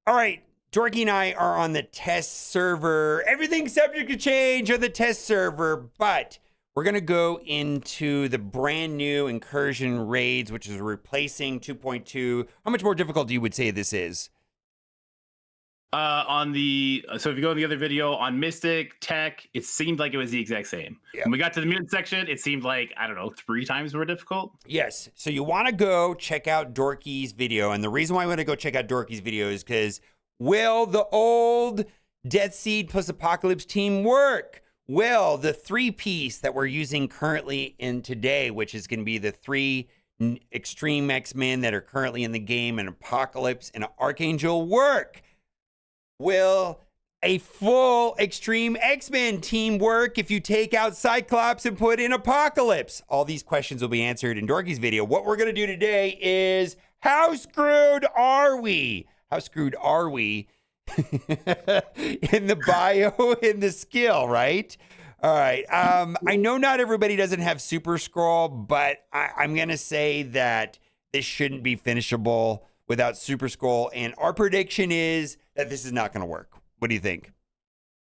All right, Dorky and I are on the test server. Everything's subject to change on the test server, but we're going to go into the brand new Incursion raids, which is replacing 2.2. How much more difficult you would say this is? So if you go to the other video on Mystic Tech, it seemed like it was the exact same. Yeah. When we got to the mutant section, it seemed like, I don't know, 3 times more difficult. Yes. So you want to go check out Dorky's video. And the reason why I want to go check out Dorky's video is because will the old Death Seed plus Apocalypse team work? Will the 3-piece that we're using currently in today, which is going to be the 3 Extreme X-Men that are currently in the game, and Apocalypse and Archangel work? Will a full Extreme X-Men team work if you take out Cyclops and put in Apocalypse? All these questions will be answered in Dorky's video. What we're going to do today is, how screwed are we? How screwed are we in the bio, in the skill, right? All right. I know not everybody doesn't have Super Scroll, but I'm going to say that this shouldn't be finishable without Super Scroll. And our prediction is that this is not going to work. What do you think?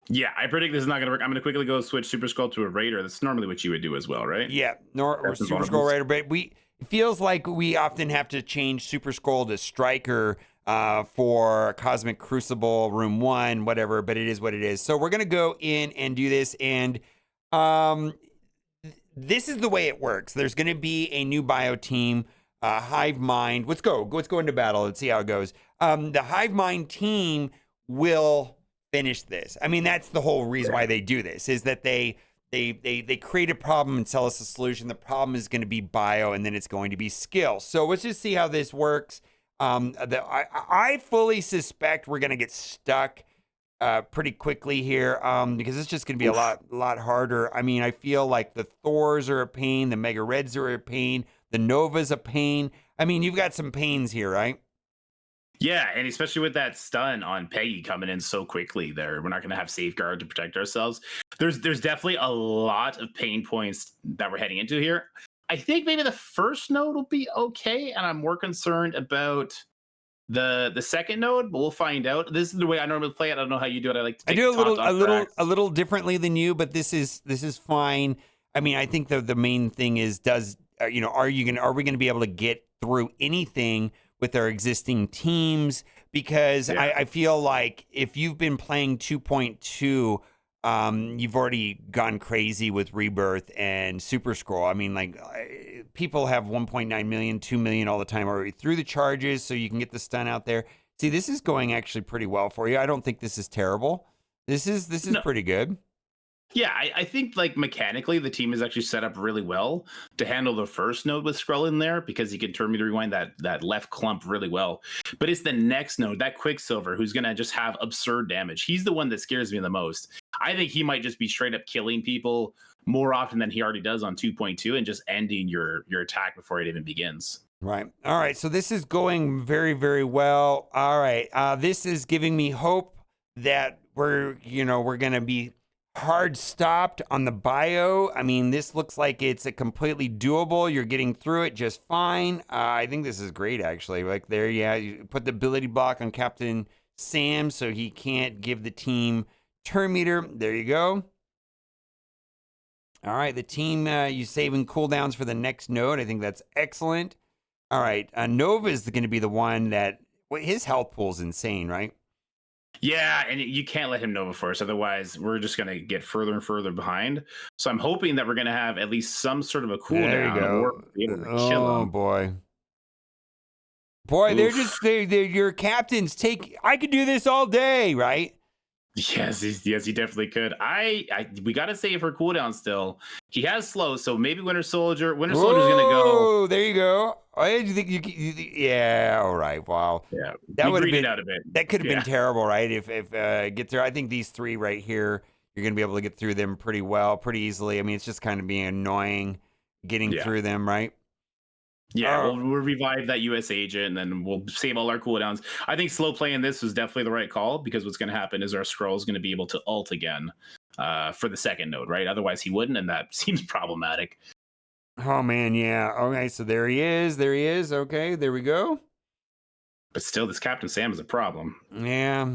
Yeah, I predict this is not going to work. I'm going to quickly go switch Super Scroll to a Raider. That's normally what you would do as well, right? Yeah, or Super Scroll Raider. But it feels like we often have to change Super Scroll to Striker for Cosmic Crucible, Room 1, whatever. But it is what it is. So we're going to go in and do this. And this is the way it works. There's going to be a new bio team. Hive Mind. Let's go into battle. Let's see how it goes. The Hive Mind team will finish this. I mean, that's the whole reason why they do this, is that they create a problem and sell us a solution. The problem is going to be bio, and then it's going to be skill. So let's just see how this works. I fully suspect we're going to get stuck pretty quickly here because it's just going to be a lot harder. I mean, I feel like the Thors are a pain, the Mega Reds are a pain, the Nova's a pain. I mean, you've got some pains here, right? Yeah, and especially with that stun on Peggy coming in so quickly there, we're not going to have safeguard to protect ourselves. There's definitely a lot of pain points that we're heading into here. I think maybe the first node will be okay, and I'm more concerned about the second node, but we'll find out. This is the way I normally play it. I don't know how you do it. I like to take a little differently than you, but this is fine. I mean, I think the main thing is, are we going to be able to get through anything with our existing teams? Because I feel like if you've been playing 2.2, you've already gone crazy with Rebirth and Super Scroll. I mean, like, people have 1.9 million, 2 million all the time already through the charges, so you can get the stun out there. See, this is going actually pretty well for you. I don't think this is terrible. This is pretty good. Yeah, I think, like, mechanically the team is actually set up really well to handle the first node with Skrull in there, because he can turn me to rewind that left clump really well. But it's the next node, that Quicksilver, who's going to just have absurd damage. He's the one that scares me the most. I think he might just be straight up killing people more often than he already does on 2.2 and just ending your attack before it even begins. Right. All right. So this is going very, very well. All right. This is giving me hope that we're going to be hard stopped on the bio. I mean, this looks like it's a completely doable. You're getting through it just fine. I think this is great, actually. Like, there, yeah, you put the ability block on Captain Sam so he can't give the team turn meter. There you go. All right, the team, you saving cooldowns for the next node. I think that's excellent. All right, Nova is going to be the one that, his health pool is insane, right? Yeah, and you can't let him Nova first, otherwise we're just going to get further and further behind. So I'm hoping that we're going to have at least some sort of a cooldown. There you go. Or be able to kill him. Boy, they're your captains. I could do this all day, right? Yes, he definitely could. We got to save her cooldown still. He has slow, so maybe Winter Soldier's going to go. Oh, there you go. Oh, did you think yeah, all right. Wow. Yeah, that would have been out a bit. That could have been terrible, right? If get through. I think these 3 right here, you're going to be able to get through them pretty easily. I mean, it's just kind of being annoying getting through them, right? Yeah, we'll revive that US agent, and then we'll save all our cooldowns. I think slow playing this was definitely the right call, because what's going to happen is our Skrull is going to be able to ult again for the second node, right? Otherwise he wouldn't, and that seems problematic. Oh, man, yeah. Okay, so there he is. Okay, there we go. But still, this Captain Sam is a problem. Yeah.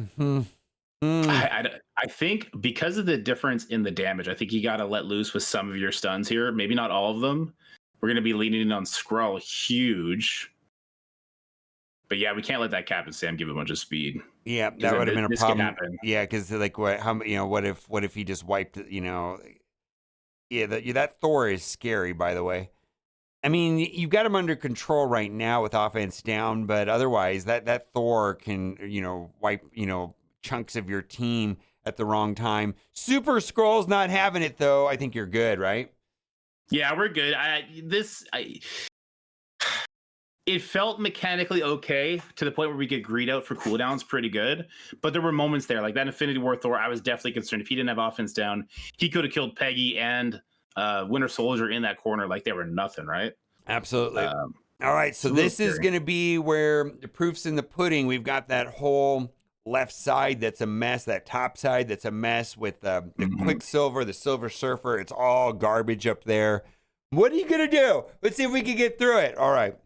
I think because of the difference in the damage, I think you got to let loose with some of your stuns here. Maybe not all of them. We're going to be leaning in on Skrull huge. But yeah, we can't let that Captain Sam give a bunch of speed. Yeah, that would have been a This problem. could happen. Yeah, because like what if he just wiped it, Yeah, that Thor is scary, by the way. I mean, you've got him under control right now with offense down, but otherwise that Thor can, wipe, chunks of your team at the wrong time. Super Skrull's not having it though. I think you're good, right? Yeah, we're good. It felt mechanically okay to the point where we get greed out for cooldowns pretty good. But there were moments there, like that Infinity War Thor, I was definitely concerned. If he didn't have offense down, he could have killed Peggy and Winter Soldier in that corner like they were nothing, right? Absolutely. All right, so this is going to be where the proof's in the pudding. We've got that whole left side that's a mess, that top side that's a mess with the Quicksilver, the Silver Surfer. It's all garbage up there. What are you going to do? Let's see if we can get through it. All right.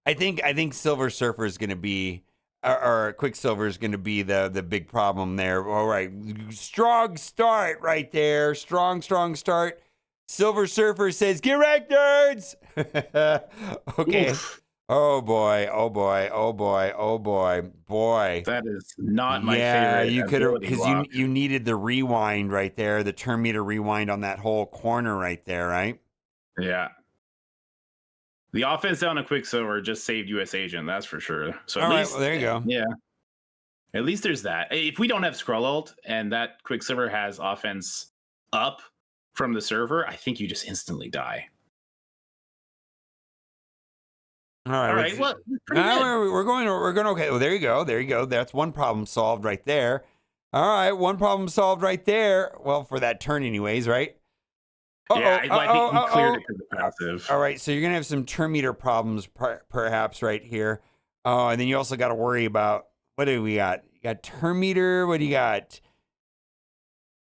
I think Silver Surfer is going to be, or Quicksilver is going to be the big problem there. All right, strong start right there. Strong start. Silver Surfer says, "Get wrecked, nerds." Okay. Oof. Oh boy. That is not my yeah, favorite. you could have, ability because block. you needed the rewind right there, the turn meter rewind on that whole corner right there, right? Yeah. The offense down to Quicksilver just saved US Agent, that's for sure. So All at right, least, well, there you go. Yeah. At least there's that. If we don't have Skrull ult and that Quicksilver has offense up from the server, I think you just instantly die. All right. Well, pretty good. We're going okay. Well, there you go. That's one problem solved right there. All right, one problem solved right there. Well, for that turn, anyways, right? Yeah, I think he cleared it because of passive. All right, so you're gonna have some turn meter problems, perhaps right here. Oh, and then you also got to worry about, what do we got? You got turn meter. What do you got?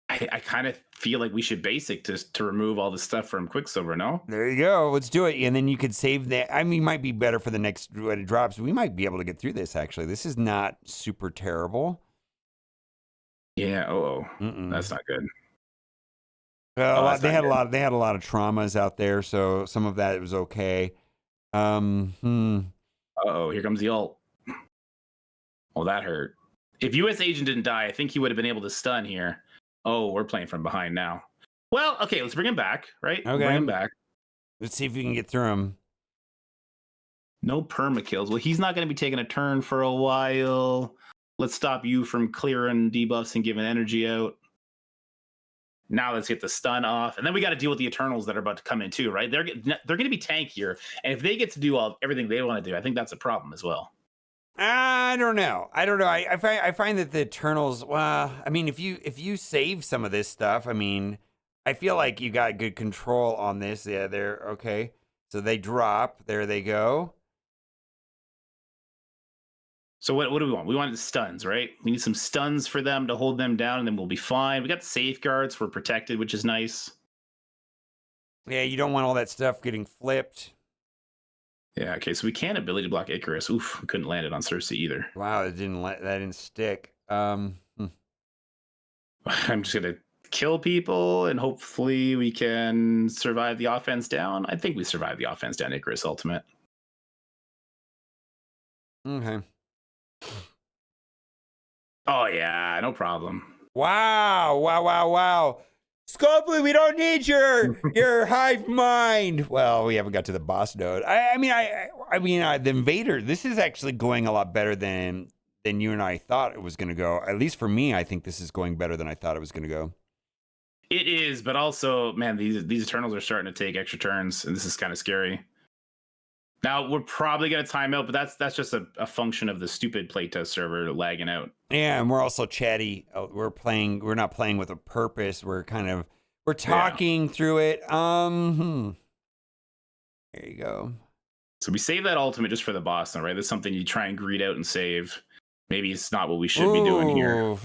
I kind of feel like we should basic to remove all the stuff from Quicksilver, no? There you go. Let's do it. And then you could save that. I mean, it might be better for the next when it drops. We might be able to get through this, actually. This is not super terrible. Yeah, that's not good. They had a lot of traumas out there, so some of that was okay. Here comes the ult. Oh, that hurt. If US Agent didn't die, I think he would have been able to stun here. Oh, we're playing from behind now. Well, okay, let's bring him back, right? Okay. Bring him back. Let's see if we can get through him. No perma kills. Well, he's not going to be taking a turn for a while. Let's stop you from clearing debuffs and giving energy out. Now let's get the stun off, and then we got to deal with the Eternals that are about to come in too, right? They're going to be tankier, and if they get to do everything they want to do, I think that's a problem as well. I don't know. I find that the Eternals. Well, I mean, if you save some of this stuff, I mean, I feel like you got good control on this. Yeah, they're okay. So they drop. There they go. So what do we want? We want the stuns, right? We need some stuns for them to hold them down, and then we'll be fine. We got the safeguards. We're protected, which is nice. Yeah, you don't want all that stuff getting flipped. Yeah, okay, so we can ability block Icarus. Oof, we couldn't land it on Cersei either. Wow, that didn't stick. I'm just gonna kill people, and hopefully we can survive the offense down. I think we survived the offense down Icarus ultimate. Okay. Oh yeah, no problem. Wow. Scopely, we don't need your hive mind. Well, we haven't got to the boss node. I mean, the Invader. This is actually going a lot better than you and I thought it was going to go. At least for me, I think this is going better than I thought it was going to go. It is, but also, man, these Eternals are starting to take extra turns, and this is kind of scary. Now we're probably gonna time out, but that's just a function of the stupid playtest server lagging out. Yeah, and we're also chatty. We're not playing with a purpose. We're talking through it. There you go. So we save that ultimate just for the boss, though, right? That's something you try and greed out and save. Maybe it's not what we should be doing here.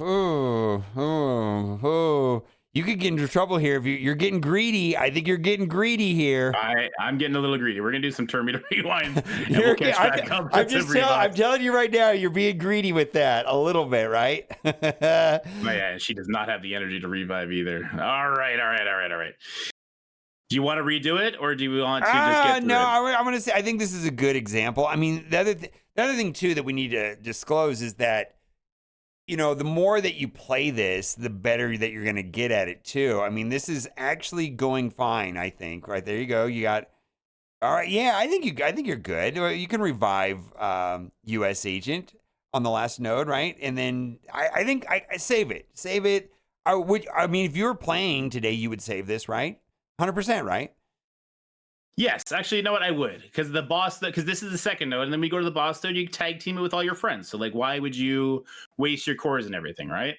You could get into trouble here if you're getting greedy. I think you're getting greedy here. I'm getting a little greedy. We're gonna do some Terminator rewinds. And we'll catch back up I'm telling you right now, you're being greedy with that a little bit, right? Yeah, she does not have the energy to revive either. All right. Do you want to redo it, or do we want to just get through no, it? I'm going to say I think this is a good example. I mean, the other thing too that we need to disclose is that, you know, the more that you play this, the better that you're going to get at it too. I mean, this is actually going fine, I think. Right there you go. You got all right. Yeah, I think you're good. You can revive US Agent on the last node, right? And then I think I save it. Save it. I mean, if you were playing today, you would save this, right? 100%, right? Yes, actually, you know what? I would, because this is the second node, and then we go to the boss node. You tag team it with all your friends. So, like, why would you waste your cores and everything, right?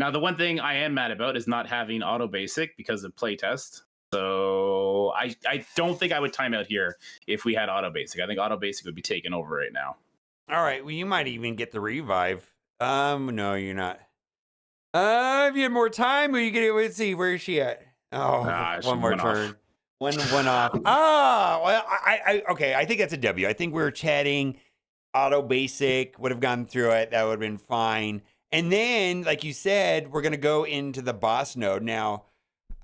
Now, the one thing I am mad about is not having auto basic because of playtest. So, I don't think I would time out here if we had auto basic. I think auto basic would be taken over right now. All right. Well, you might even get the revive. No, you're not. If you had more time, you get it. Let's see, where is she at? Oh, one more turn. One off. Well, okay. I think that's a W. I think we were chatting. Auto basic would have gone through it. That would have been fine. And then, like you said, we're gonna go into the boss node now.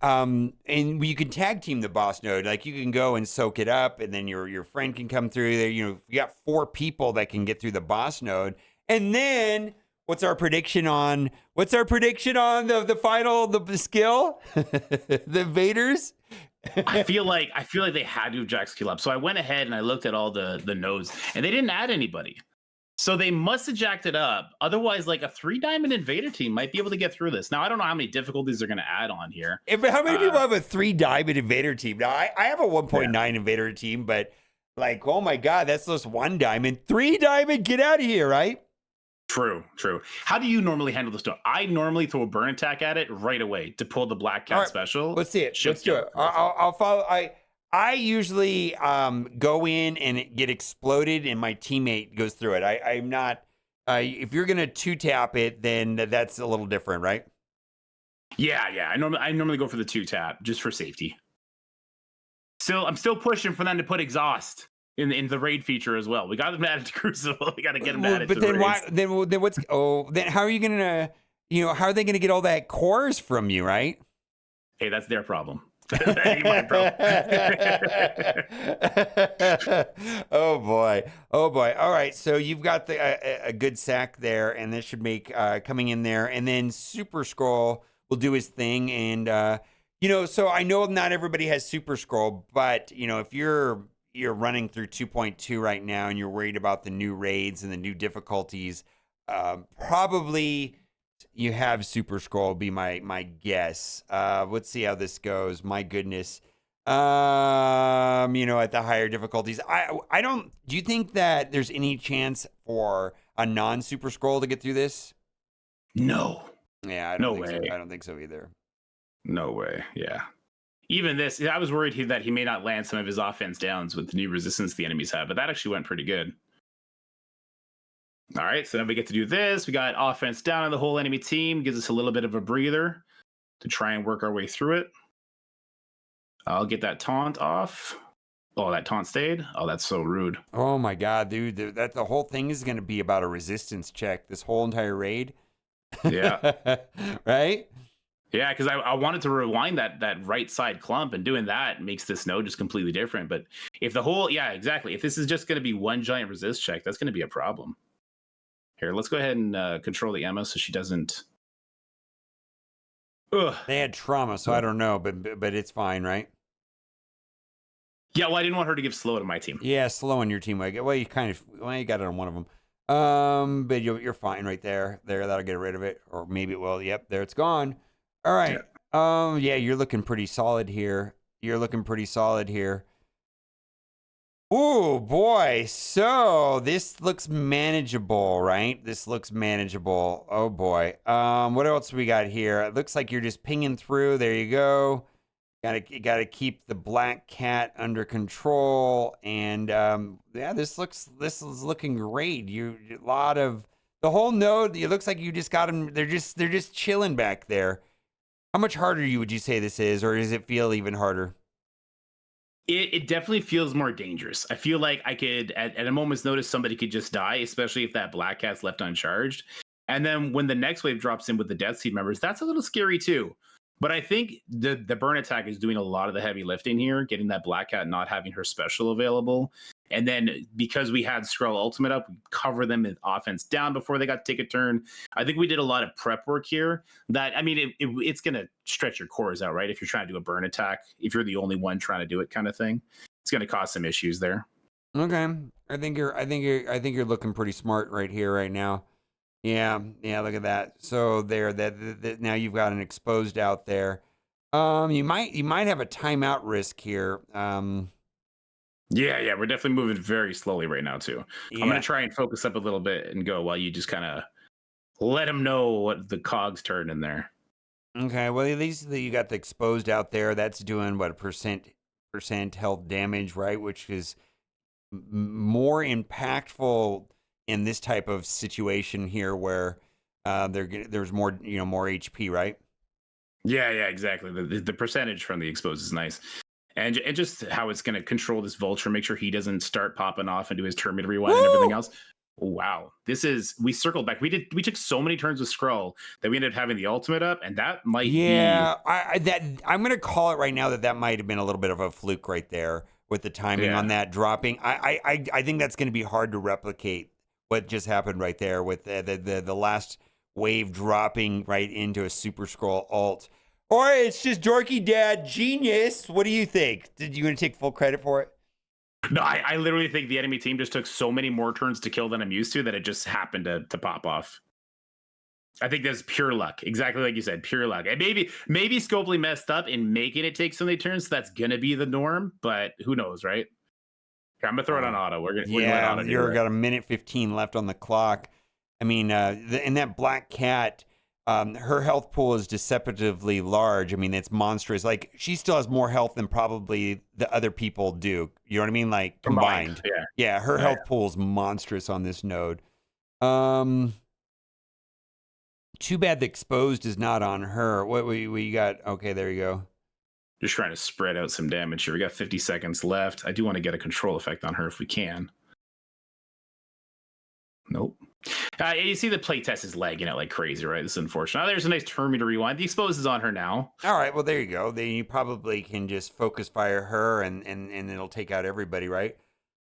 And you can tag team the boss node. Like you can go and soak it up, and then your friend can come through there. You know, you got 4 people that can get through the boss node, and then. What's our prediction on the final the skill? The invaders? I feel like they had to have jack skill up. So I went ahead and I looked at all the nodes, and they didn't add anybody. So they must have jacked it up. Otherwise, like a 3-diamond invader team might be able to get through this. Now I don't know how many difficulties they're going to add on here. How many people have a 3-diamond invader team? Now I have a 1.9 invader team, but like, oh my god, that's just 1 diamond, 3 diamond. Get out of here, right? True. How do you normally handle this stuff? I normally throw a burn attack at it right away to pull the black cat special. Let's see it. Let's do it. I'll follow. I usually go in and get exploded, and my teammate goes through it. I'm not. If you're gonna 2-tap it, then that's a little different, right? Yeah. I normally go for the 2-tap just for safety. I'm still pushing for them to put exhaust in the raid feature as well. We got them added to Crucible. We got to get them added. But then why? Then what's? Oh, then how are you gonna? How are they gonna get all that cores from you, right? Hey, that's their problem. That ain't my problem. Oh boy. All right. So you've got a good sack there, and this should make coming in there, and then Super Scroll will do his thing, and so I know not everybody has Super Scroll, but if you're running through 2.2 right now and you're worried about the new raids and the new difficulties, probably you have Super Scroll, be my guess. Let's see how this goes. My goodness. At the higher difficulties, do you think that there's any chance for a non-Super Scroll to get through this? No. Yeah, I don't think so either. No way. Yeah. Even this, I was worried that he may not land some of his offense downs with the new resistance the enemies have, but that actually went pretty good. All right, so now we get to do this. We got offense down on the whole enemy team. Gives us a little bit of a breather to try and work our way through it. I'll get that taunt off. Oh, that taunt stayed? Oh, that's so rude. Oh my god, dude. The whole thing is going to be about a resistance check, this whole entire raid. Yeah. Right? Yeah, because I wanted to rewind that right side clump, and doing that makes this node just completely different. But if exactly. If this is just going to be one giant resist check, that's going to be a problem. Here, let's go ahead and control the ammo so she doesn't. Ugh. They had trauma, so I don't know, but it's fine, right? Yeah, well, I didn't want her to give slow to my team. Yeah, slow on your team. Well, you got it on one of them. But you're fine right there. That'll get rid of it, or maybe it will. Yep, there it's gone. All right. Yeah. You're looking pretty solid here. Oh boy. So this looks manageable, right? Oh boy. What else we got here? It looks like you're just pinging through. There you go. Gotta keep the black cat under control. And this is looking great. The whole node. It looks like you just got them. They're just chilling back there. How much harder would you say this is, or does it feel even harder? It definitely feels more dangerous. I feel like I could, at a moment's notice, somebody could just die, especially if that Black Cat's left uncharged. And then when the next wave drops in with the Death Seed members, that's a little scary too. But I think the burn attack is doing a lot of the heavy lifting here, getting that Black Cat not having her special available. And then because we had Skrull Ultimate up, we cover them in offense down before they got to take a turn. I think we did a lot of prep work here that, I mean, it's going to stretch your cores out, right? If you're trying to do a burn attack, if you're the only one trying to do it kind of thing, it's going to cause some issues there. Okay. I think you're looking pretty smart right here, right now. Yeah, look at that. So there, that now you've got an exposed out there. You might have a timeout risk here. Yeah, we're definitely moving very slowly right now too. Yeah. I'm going to try and focus up a little bit and go while you just kind of let them know what the cogs turn in there. Okay, well, at least you got the exposed out there. That's doing what, percent health damage, right? Which is more impactful in this type of situation here, where there's more more HP, right? Yeah, exactly. The percentage from the exposed is nice. And just how it's going to control this vulture, make sure he doesn't start popping off and do his Terminator rewind and everything else. Wow, we circled back. We took so many turns with Skrull that we ended up having the ultimate up, and that might be. I'm gonna call it right now that might have been a little bit of a fluke right there with the timing on that dropping. I think that's gonna be hard to replicate what just happened right there with the last wave dropping right into a Super Skrull ult. Or it's just Dorky Dad genius. What do you think? Did you gonna take full credit for it? No, I literally think the enemy team just took so many more turns to kill than I'm used to that it just happened to pop off. I think that's pure luck. Exactly like you said, pure luck. And maybe Scopely messed up in making it take so many turns. So that's gonna be the norm, but who knows, right? Okay, I'm gonna throw it on auto. We're gonna let auto do it. Got a minute 15 left on the clock. I mean, in that Black Cat, her health pool is deceptively large. I mean, it's monstrous. Like, she still has more health than probably the other people do. You know what I mean? Like, combined. Yeah, her health pool is monstrous on this node. Too bad the exposed is not on her. What we got? Okay, there you go. Just trying to spread out some damage here. We got 50 seconds left. I do want to get a control effect on her if we can. Nope. You see the playtest is lagging out like crazy, right? This is unfortunate. There's a nice Terminator rewind. The expose is on her now. All right, well, there you go. Then you probably can just focus fire her and it'll take out everybody, right?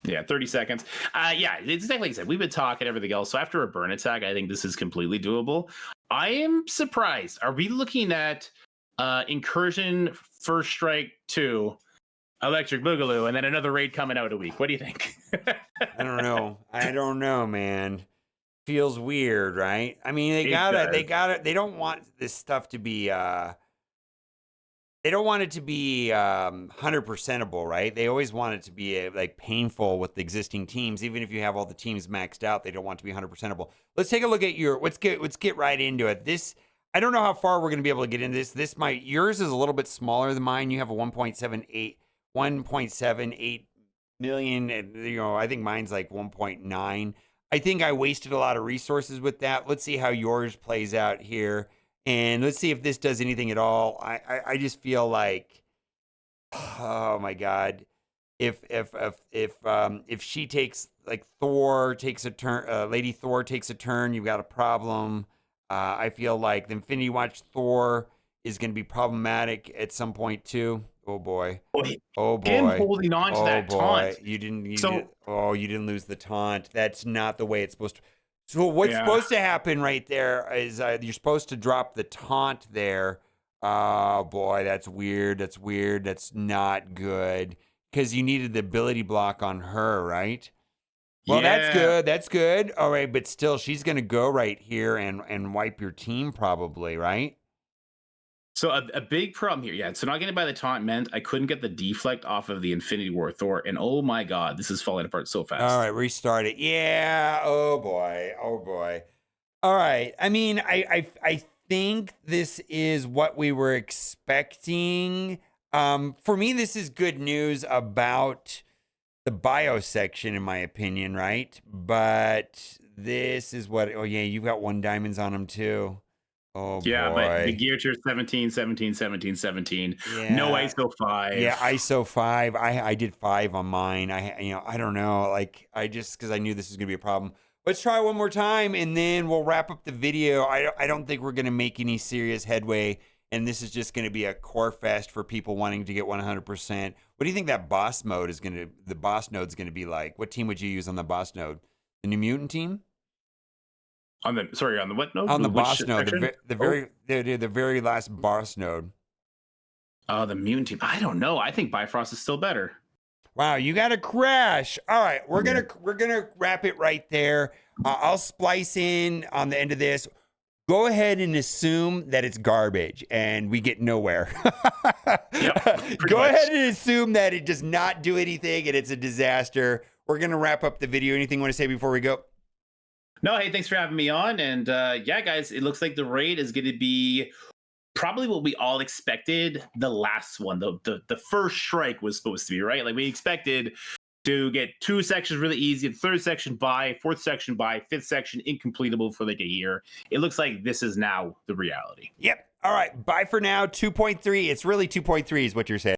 Yeah, 30 seconds. Yeah, it's exactly like I said. We've been talking everything else. So after a burn attack, I think this is completely doable. I am surprised. Are we looking at Incursion, First Strike 2, Electric Boogaloo, and then another raid coming out a week? What do you think? I don't know, man. Feels weird, right? I mean, they don't want this stuff to be they don't want it to be 100%able, right? They always want it to be like painful with the existing teams. Even if you have all the teams maxed out, they don't want it to be 100%able. Let's take a look at let's get right into it. I don't know how far we're going to be able to get into this. Yours is a little bit smaller than mine. You have a 1.78 million, and I think mine's like 1.9. I think I wasted a lot of resources with that. Let's see how yours plays out here, and let's see if this does anything at all. I just feel like, oh my god, if she takes, like, Thor takes a turn, Lady Thor takes a turn, you've got a problem. I feel like the Infinity Watch Thor is going to be problematic at some point too. Oh boy. Oh boy. Him holding on to that taunt. You didn't lose the taunt. That's not the way it's supposed to. So what's supposed to happen right there is you're supposed to drop the taunt there. Oh boy, that's weird. That's not good, because you needed the ability block on her, right? Well, that's good. All right, but still, she's going to go right here and wipe your team probably, right? So a big problem here, so not getting by the taunt meant I couldn't get the deflect off of the Infinity War Thor, and oh my god, this is falling apart so fast. All right, restart it. Yeah, oh boy. All right, I mean, I think this is what we were expecting. For me, this is good news about the bio section, in my opinion, right? But this is what, you've got 1 diamonds on them too. Oh Yeah, but the boy. gear tier 17, 17, 17, 17. No Yeah. ISO 5. Yeah, ISO 5. I did 5 on mine. I don't know. Like I just because I knew this was gonna be a problem. Let's try one more time and then we'll wrap up the video. I don't think we're gonna make any serious headway, and this is just gonna be a core fest for people wanting to get 100%. What do you think that the boss node's gonna be like? What team would you use on the boss node? The New Mutant team? On the what node? On the Which boss node, section? the very last boss node. Oh, the Mutant team. I don't know. I think Bifrost is still better. Wow, you got a crash. All right, we're gonna wrap it right there. I'll splice in on the end of this. Go ahead and assume that it's garbage and we get nowhere. Go much. ahead and assume that it does not do anything and it's a disaster. We're gonna wrap up the video. Anything you want to say before we go? No, hey, thanks for having me on. And yeah, guys, it looks like the raid is going to be probably what we all expected. The last one, the first strike was supposed to be, right? Like we expected to get 2 sections really easy, the 3rd section buy, 4th section buy, 5th section incompletable for like a year. It looks like this is now the reality. Yep. All right. Bye for now. 2.3. It's really 2.3 is what you're saying.